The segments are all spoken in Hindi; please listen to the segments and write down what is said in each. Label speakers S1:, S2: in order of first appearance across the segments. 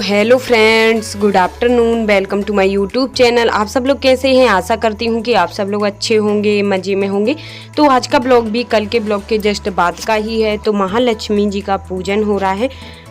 S1: Hello friends, good afternoon. Welcome to my YouTube channel. आप सब लोग कैसे हैं? आशा करती हूँ कि आप सब लोग अच्छे होंगे, मज़े में होंगे। तो आज का ब्लॉग भी कल के ब्लॉग के जस्ट बाद का ही है। तो महालक्ष्मी जी का पूजन हो रहा है,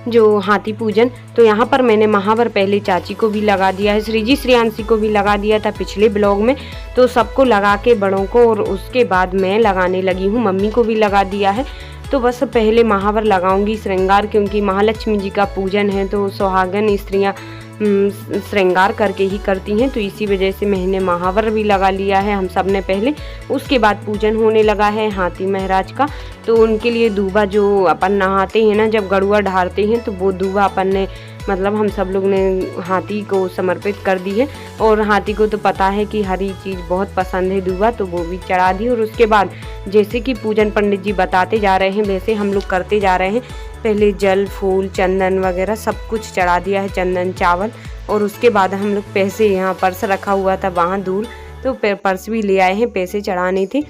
S1: जो हाथी पूजन। तो यहाँ पर मैंने महावर पहले चाची को भी लगा दिया है, श्रीजी श्रेयांशी को भी लगा दिया था पिछले ब्लॉग में। तो सबको लगा के बड़ों को, और उसके बाद मैं लगाने लगी हूँ, मम्मी को भी लगा दिया है। तो बस पहले महावर लगाऊंगी श्रृंगार, क्योंकि महालक्ष्मी जी का पूजन है तो सुहागन स्त्रियां श्रृंगार करके ही करती हैं। तो इसी वजह से मैंने महावर भी लगा लिया है हम सब ने पहले। उसके बाद पूजन होने लगा है हाथी महाराज का। तो उनके लिए दूबा, जो अपन नहाते हैं ना जब गड़ुआ ढारते हैं, तो वो दूबा अपन ने, मतलब हम सब लोग ने हाथी को समर्पित कर दी है। और हाथी को तो पता है कि हरी चीज़ बहुत पसंद है दूबा, तो वो भी चढ़ा दी। और उसके बाद जैसे कि पूजन पंडित जी बताते जा रहे हैं वैसे हम लोग करते जा रहे हैं। पहले जल, फूल, चंदन वगैरह सब कुछ चढ़ा दिया है, चंदन, चावल। और उसके बाद हम लोग पैसे, यहाँ पर्स रखा हुआ था वहाँ दूर, तो पर्स भी ले आए हैं, पैसे चढ़ाने थे।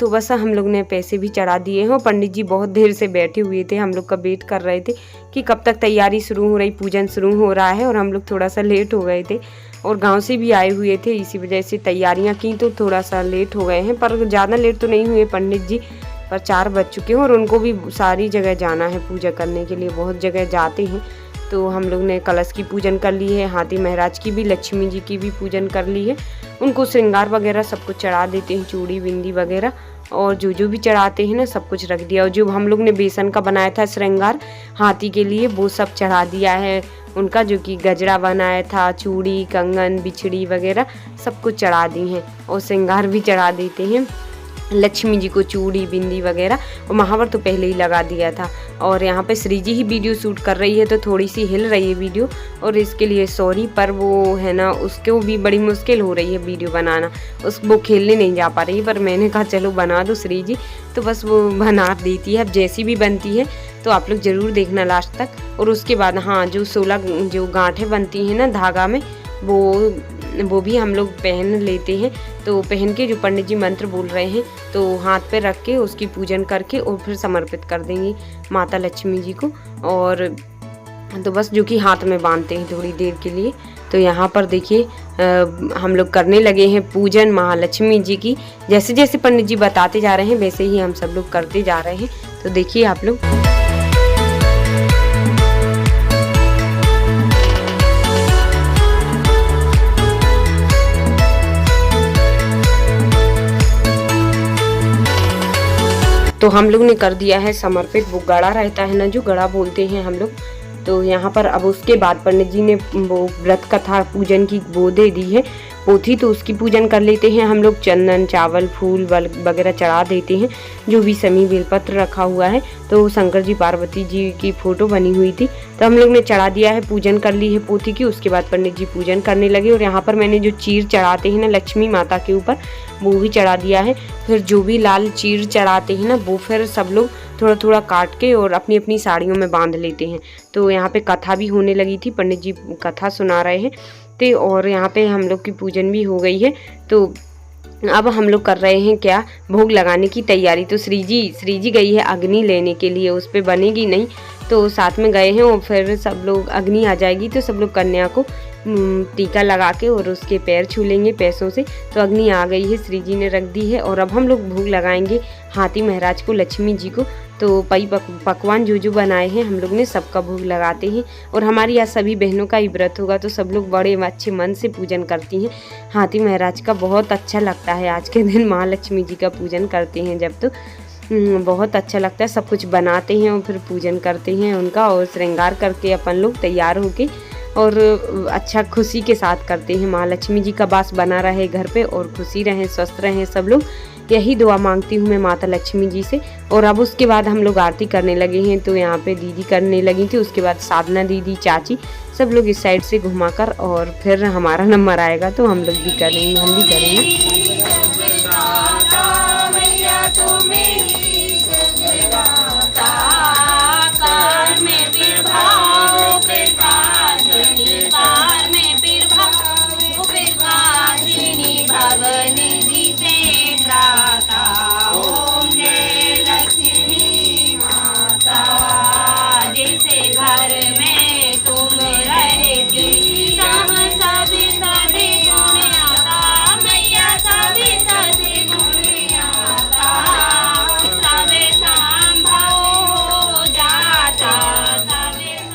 S1: तो बस हम लोग ने पैसे भी चढ़ा दिए हैं। और पंडित जी बहुत देर से बैठे हुए थे, हम लोग का वेट कर रहे थे कि कब तक तैयारी शुरू हो रही, पूजन शुरू हो रहा है। और हम लोग थोड़ा सा लेट हो गए थे, और गांव से भी आए हुए थे, इसी वजह से तैयारियां की, तो थोड़ा सा लेट हो गए हैं। पर ज़्यादा लेट तो नहीं हुए पंडित जी, पर 4 बज चुके हैं। और उनको भी सारी जगह जाना है पूजा करने के लिए, बहुत जगह जाते हैं। तो हम लोग ने कलश की पूजन कर ली है, हाथी महाराज की भी, लक्ष्मी जी की भी पूजन कर ली है। उनको श्रृंगार वगैरह सब कुछ चढ़ा देते हैं, चूड़ी, बिंदी वगैरह, और जो भी चढ़ाते हैं ना सब कुछ रख दिया। और जो हम लोग ने बेसन का बनाया था श्रृंगार हाथी के लिए, वो सब चढ़ा दिया है उनका, जो कि गजरा बनाया था, चूड़ी, कंगन, बिछड़ी वगैरह सब कुछ चढ़ा दी हैं। और श्रृंगार भी चढ़ा देते हैं लक्ष्मी जी को, चूड़ी, बिंदी वगैरह। और महावर तो पहले ही लगा दिया था। और यहाँ पे श्रीजी ही वीडियो शूट कर रही है, तो थोड़ी सी हिल रही है वीडियो, और इसके लिए सॉरी। पर वो है ना, उसको भी बड़ी मुश्किल हो रही है वीडियो बनाना, वो खेलने नहीं जा पा रही है। पर मैंने कहा चलो बना दो श्रीजी, तो बस वो बना देती है। अब जैसी भी बनती है तो आप लोग ज़रूर देखना लास्ट तक। और उसके बाद हाँ, जो 16 जो गांठें बनती हैं ना धागा में, वो भी हम लोग पहन लेते हैं। तो पहन के जो पंडित जी मंत्र बोल रहे हैं, तो हाथ पे रख के उसकी पूजन करके और फिर समर्पित कर देंगे माता लक्ष्मी जी को। और तो बस जो कि हाथ में बांधते हैं थोड़ी देर के लिए। तो यहाँ पर देखिए हम लोग करने लगे हैं पूजन महालक्ष्मी जी की। जैसे जैसे पंडित जी बताते जा रहे हैं वैसे ही हम सब लोग करते जा रहे हैं। तो देखिए आप लोग। तो हम लोग ने कर दिया है समर्पित। वो गड़ा रहता है ना, जो गड़ा बोलते हैं हम लोग। तो यहाँ पर अब उसके बाद पंडित जी ने वो व्रत कथा पूजन की वो दे दी है पोथी, तो उसकी पूजन कर लेते हैं हम लोग। चंदन, चावल, फूल वगैरह चढ़ा देते हैं, जो भी समी बेलपत्र रखा हुआ है। तो शंकर जी पार्वती जी की फोटो बनी हुई थी, तो हम लोग ने चढ़ा दिया है, पूजन कर ली है पोथी की। उसके बाद पंडित जी पूजन करने लगे। और यहाँ पर मैंने जो चीर चढ़ाते हैं ना लक्ष्मी माता के ऊपर, वो भी चढ़ा दिया है। फिर जो भी लाल चीर चढ़ाते हैं ना, वो फिर सब लोग थोड़ा थोड़ा काट के और अपनी अपनी साड़ियों में बांध लेते हैं। तो यहाँ पे कथा भी होने लगी थी, पंडित जी कथा सुना रहे हैं। और यहाँ पे हम लोग की पूजन भी हो गई है। तो अब हम लोग कर रहे हैं क्या, भोग लगाने की तैयारी। तो श्रीजी गई है अग्नि लेने के लिए, उस पर बनेगी नहीं, तो साथ में गए हैं। और फिर सब लोग, अग्नि आ जाएगी तो सब लोग कन्या को टीका लगा के और उसके पैर छू लेंगे पैसों से। तो अग्नि आ गई है, श्रीजी ने रख दी है। और अब हम लोग भोग लगाएंगे हाथी महाराज को, लक्ष्मी जी को। तो पकवान जो बनाए हैं हम लोग ने सबका भोग लगाते हैं। और हमारी आज सभी बहनों का ही व्रत होगा, तो सब लोग बड़े अच्छे मन से पूजन करती हैं हाथी महाराज का। बहुत अच्छा लगता है आज के दिन महालक्ष्मी जी का पूजन करते हैं जब, तो बहुत अच्छा लगता है। सब कुछ बनाते हैं और फिर पूजन करते हैं उनका, और श्रृंगार करके अपन लोग तैयार होके और अच्छा खुशी के साथ करते हैं। महालक्ष्मी जी का वास बना रहे घर पे, और खुशी रहें, स्वस्थ रहें सब लोग, यही दुआ मांगती हूँ मैं माता लक्ष्मी जी से। और अब उसके बाद हम लोग आरती करने लगे हैं। तो यहाँ पे दीदी करने लगी थी, उसके बाद साधना दीदी, चाची, सब लोग इस साइड से घुमाकर, और फिर हमारा नंबर आएगा तो हम लोग भी करेंगे, हम भी करेंगे।
S2: घर में तुम रह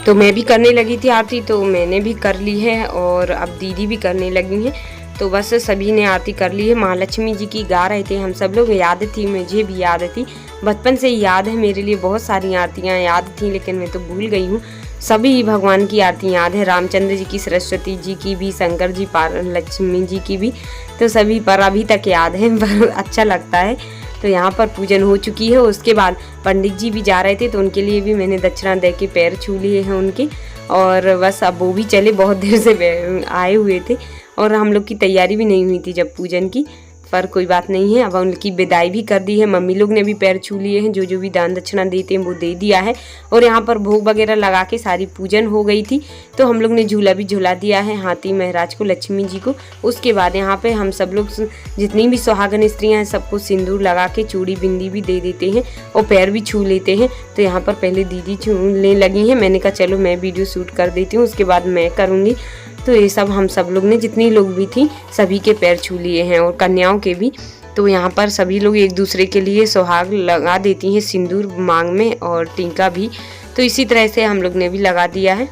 S1: तो मैं भी करने लगी थी आरती, तो मैंने भी कर ली है और अब दीदी भी करने लगी हैं। तो बस सभी ने आरती कर ली है। महालक्ष्मी जी की गा रहे थे हम सब लोग, याद थी, मुझे भी याद थी, बचपन से याद है मेरे लिए। बहुत सारी आरतियाँ याद थी लेकिन मैं तो भूल गई हूँ। सभी भगवान की आरती याद है, रामचंद्र जी की, सरस्वती जी की भी, शंकर जी, लक्ष्मी जी की भी, तो सभी पर अभी तक याद है पर अच्छा लगता है। तो यहाँ पर पूजन हो चुकी है। उसके बाद पंडित जी भी जा रहे थे तो उनके लिए भी मैंने दक्षिणा दे के पैर छू लिए हैं उनके, और बस अब वो भी चले, बहुत देर से आए हुए थे और हम लोग की तैयारी भी नहीं हुई थी जब पूजन की, पर कोई बात नहीं है। अब उनकी विदाई भी कर दी है, मम्मी लोग ने भी पैर छू लिए हैं, जो भी दान दक्षिणा देते हैं वो दे दिया है। और यहाँ पर भोग वगैरह लगा के सारी पूजन हो गई थी। तो हम लोग ने झूला भी झूला दिया है हाथी महाराज को, लक्ष्मी जी को। उसके बाद यहाँ पे हम सब लोग जितनी भी सुहागन स्त्रियाँ हैं सबको सिंदूर लगा के चूड़ी बिंदी भी दे देते हैं और पैर भी छू लेते हैं। तो यहाँ पर पहले दीदी छूने लगी हैं, मैंने कहा चलो मैं वीडियो शूट कर देती हूँ, उसके बाद मैं करूँगी। तो ये सब हम सब लोग ने, जितनी लोग भी थी सभी के पैर छू लिए हैं और कन्याओं के भी। तो यहाँ पर सभी लोग एक दूसरे के लिए सुहाग लगा देती हैं, सिंदूर मांग में और टीका भी। तो इसी तरह से हम लोग ने भी लगा दिया है।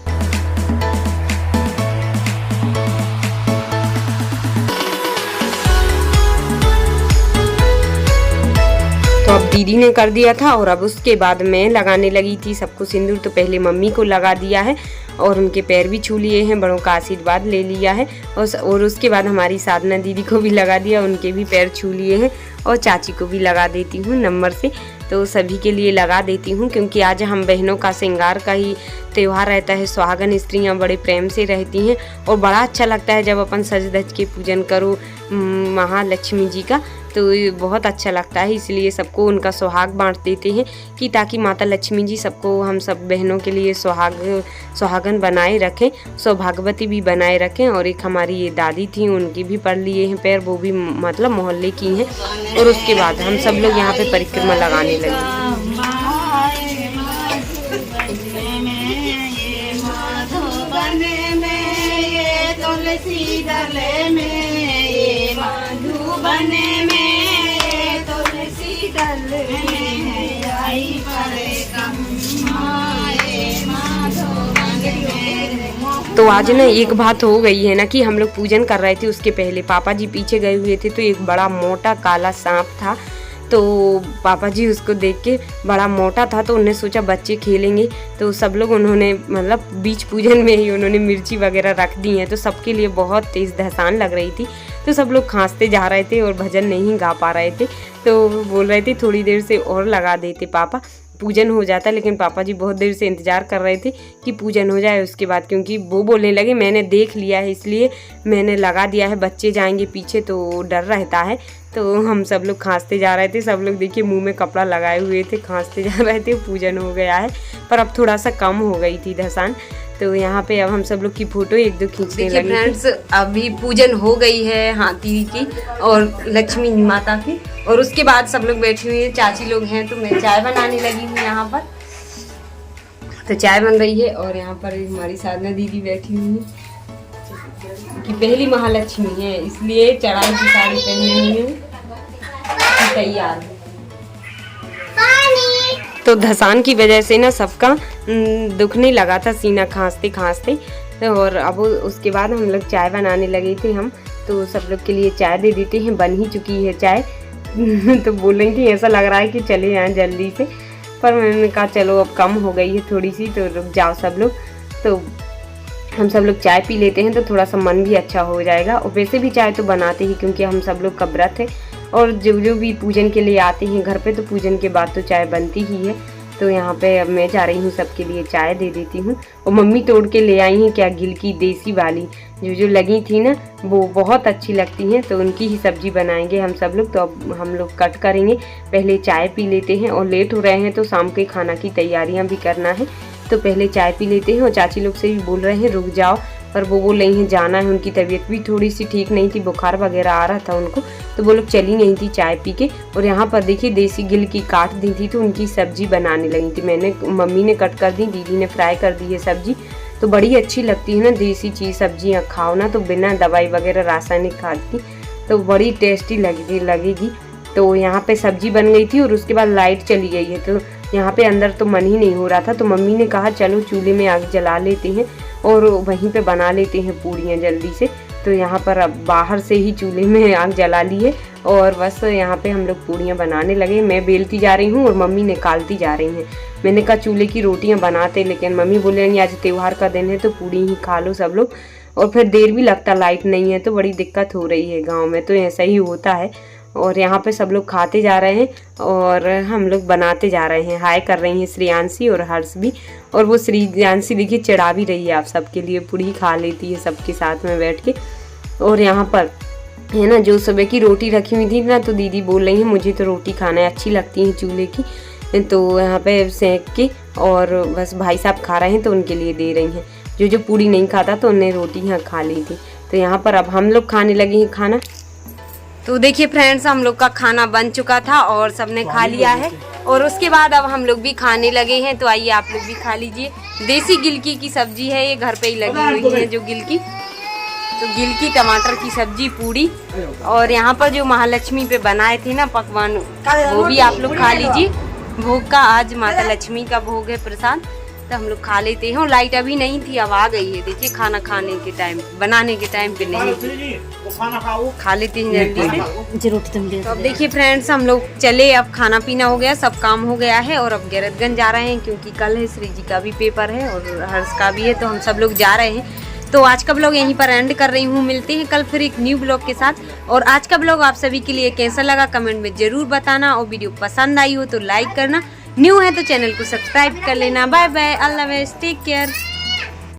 S1: तो अब दीदी ने कर दिया था और अब उसके बाद मैं लगाने लगी थी सबको सिंदूर। तो पहले मम्मी को लगा दिया है और उनके पैर भी छू लिए हैं, बड़ों का आशीर्वाद ले लिया है। और उसके बाद हमारी साधना दीदी को भी लगा दिया, उनके भी पैर छू लिए हैं और चाची को भी लगा देती हूँ नंबर से। तो सभी के लिए लगा देती हूँ क्योंकि आज हम बहनों का श्रृंगार का ही त्यौहार रहता है। सुहागन स्त्रियाँ बड़े प्रेम से रहती हैं और बड़ा अच्छा लगता है जब अपन सज धज के पूजन करो महालक्ष्मी जी का, तो ये बहुत अच्छा लगता है। इसलिए सबको उनका सुहाग बांट देते हैं कि ताकि माता लक्ष्मी जी सबको, हम सब बहनों के लिए सुहागन बनाए रखें, सौभाग्यवती भी बनाए रखें। और एक हमारी ये दादी थी, उनकी भी पड़ लिए हैं पैर, वो भी मतलब मोहल्ले की हैं। और उसके बाद हम सब लोग यहाँ पे परिक्रमा लगाने लगे। तो आज ना एक बात हो गई है ना कि हम लोग पूजन कर रहे थे, उसके पहले पापा जी पीछे गए हुए थे तो एक बड़ा मोटा काला सांप था। तो पापा जी उसको देख के, बड़ा मोटा था तो उन्होंने सोचा बच्चे खेलेंगे, तो सब लोग उन्होंने मतलब बीच पूजन में ही उन्होंने मिर्ची वगैरह रख दी हैं। तो सबके लिए बहुत तेज़ धसान लग रही थी, तो सब लोग खांसते जा रहे थे और भजन नहीं गा पा रहे थे। तो बोल रहे थे थोड़ी देर से और लगा देते पापा, पूजन हो जाता। लेकिन पापा जी बहुत देर से इंतज़ार कर रहे थे कि पूजन हो जाए उसके बाद, क्योंकि वो बोलने लगे मैंने देख लिया है इसलिए मैंने लगा दिया है, बच्चे जाएंगे पीछे तो डर रहता है। तो हम सब लोग खांसते जा रहे थे, सब लोग देखिए मुंह में कपड़ा लगाए हुए थे, खांसते जा रहे थे। पूजन हो गया है पर अब थोड़ा सा कम हो गई थी धसान। तो यहाँ पे अब हम सब लोग की फोटो एक दो खींचने लगे। फ्रेंड्स अभी पूजन हो गई है हाथी की और लक्ष्मी माता की, और उसके बाद सब लोग बैठे हुए हैं, चाची लोग हैं। तो मैं चाय बनाने लगी हूँ यहाँ पर, तो चाय बन रही है और यहाँ पर हमारी साधना दीदी बैठी हुई है कि पहली महालक्ष्मी है इसलिए चढ़ाई की साड़ी पहने हुई है, तैयार है। तो धसान की वजह से ना सबका दुखने लगा था सीना, खांसते खांसते। और अब उसके बाद हम लोग चाय बनाने लगे थे हम, तो सब लोग के लिए चाय दे देते हैं, बन ही चुकी है चाय। तो बोल रही थी ऐसा लग रहा है कि चले जाएं जल्दी से, पर मैंने कहा चलो अब कम हो गई है थोड़ी सी, तो रुक जाओ सब लोग। तो हम सब लोग चाय पी लेते हैं तो थोड़ा सा मन भी अच्छा हो जाएगा। और वैसे भी चाय तो बनाते ही क्योंकि हम सब लोग का व्रत है, और जो भी पूजन के लिए आते हैं घर पे तो पूजन के बाद तो चाय बनती ही है। तो यहाँ पे अब मैं जा रही हूँ सबके लिए चाय दे देती हूँ। और मम्मी तोड़ के ले आई हैं क्या गिल की देसी वाली जो लगी थी ना, वो बहुत अच्छी लगती हैं, तो उनकी ही सब्जी बनाएंगे हम सब लोग। तो अब हम लोग कट करेंगे, पहले चाय पी लेते हैं और लेट हो रहे हैं तो शाम के खाना की तैयारियाँ भी करना है, तो पहले चाय पी लेते हैं। और चाची लोग से भी बोल रहे हैं रुक जाओ, पर वो बोल रही हैं जाना है, उनकी तबीयत भी थोड़ी सी ठीक नहीं थी, बुखार वगैरह आ रहा था उनको, तो वो लोग चली नहीं थी चाय पी के। और यहाँ पर देखिए देसी गिल की काट दी थी तो उनकी सब्जी बनाने लगी थी, मैंने, मम्मी ने कट कर दी, दीदी ने फ्राई कर दी है सब्जी। तो बड़ी अच्छी लगती है ना देसी चीज़, सब्जियाँ खाओ ना तो बिना दवाई वगैरह रासायनिक खाद की, तो बड़ी टेस्टी लगेगी। तो यहाँ पे सब्जी बन गई थी और उसके बाद लाइट चली गई है, तो यहाँ पे अंदर तो मन ही नहीं हो रहा था, तो मम्मी ने कहा चलो चूल्हे में आग जला लेते हैं और वहीं पे बना लेते हैं पूड़ियाँ जल्दी से। तो यहाँ पर अब बाहर से ही चूल्हे में आग जला ली है और बस यहाँ पे हम लोग पूड़ियाँ बनाने लगे। मैं बेलती जा रही हूँ और मम्मी निकालती जा रही हैं। मैंने कहा चूल्हे की रोटियाँ बनाते, लेकिन मम्मी बोले नहीं आज त्योहार का दिन है तो पूड़ी ही खा लो सब लोग, और फिर देर भी लगता, लाइट नहीं है तो बड़ी दिक्कत हो रही है गाँव में, तो ऐसा ही होता है। और यहाँ पे सब लोग खाते जा रहे हैं और हम लोग बनाते जा रहे हैं। हाय कर रही हैं श्रेयांशी और हर्ष भी, और वो श्रेयांशी देखिए चिढ़ा भी रही है आप सबके लिए, पूड़ी खा लेती है सबके साथ में बैठ के। और यहाँ पर है ना जो सुबह की रोटी रखी हुई थी ना, तो दीदी बोल रही है मुझे तो रोटी खाना अच्छी लगती है चूल्हे की, तो यहाँ पे सेंक के, और बस भाई साहब खा रहे हैं तो उनके लिए दे रही हैं। जो पूड़ी नहीं खाता तो उन्हें रोटी यहाँ खा ली थी। तो यहाँ पर अब हम लोग खाने लगे हैं खाना। तो देखिए फ्रेंड्स, हम लोग का खाना बन चुका था और सबने खा लिया है, और उसके बाद अब हम लोग भी खाने लगे हैं। तो आइए आप लोग भी खा लीजिए। देसी गिलकी की सब्जी है, ये घर पे ही लगी हुई है जो गिलकी, तो गिलकी टमाटर की सब्जी पूड़ी। और यहाँ पर जो महालक्ष्मी पे बनाए थे ना पकवान, वो भी आप लोग खा लीजिए। भोग का आज माता लक्ष्मी का भोग है प्रसाद, तो हम लोग खा लेते हैं। लाइट अभी नहीं थी, अब आ गई है। देखिए खाना खाने के टाइम, बनाने के टाइम पे नहीं थी, खा लेते हैं जल्दी से। तो अब देखिए फ्रेंड्स, हम लोग चले, अब खाना पीना हो गया, सब काम हो गया है, और अब गैरतगंज जा रहे हैं क्योंकि कल है श्री जी का भी पेपर है और हर्ष का भी है, तो हम सब लोग जा रहे हैं। तो आज का ब्लॉग यहीं पर एंड कर रही हूँ। मिलते हैं कल फिर एक न्यू ब्लॉग के साथ। और आज का ब्लॉग आप सभी के लिए कैसा लगा कमेंट में जरूर बताना, और वीडियो पसंद आई हो तो लाइक करना, न्यू है तो चैनल को सब्सक्राइब कर लेना। बाय बाय, अल्लाह हाफ़िज़, टेक केयर।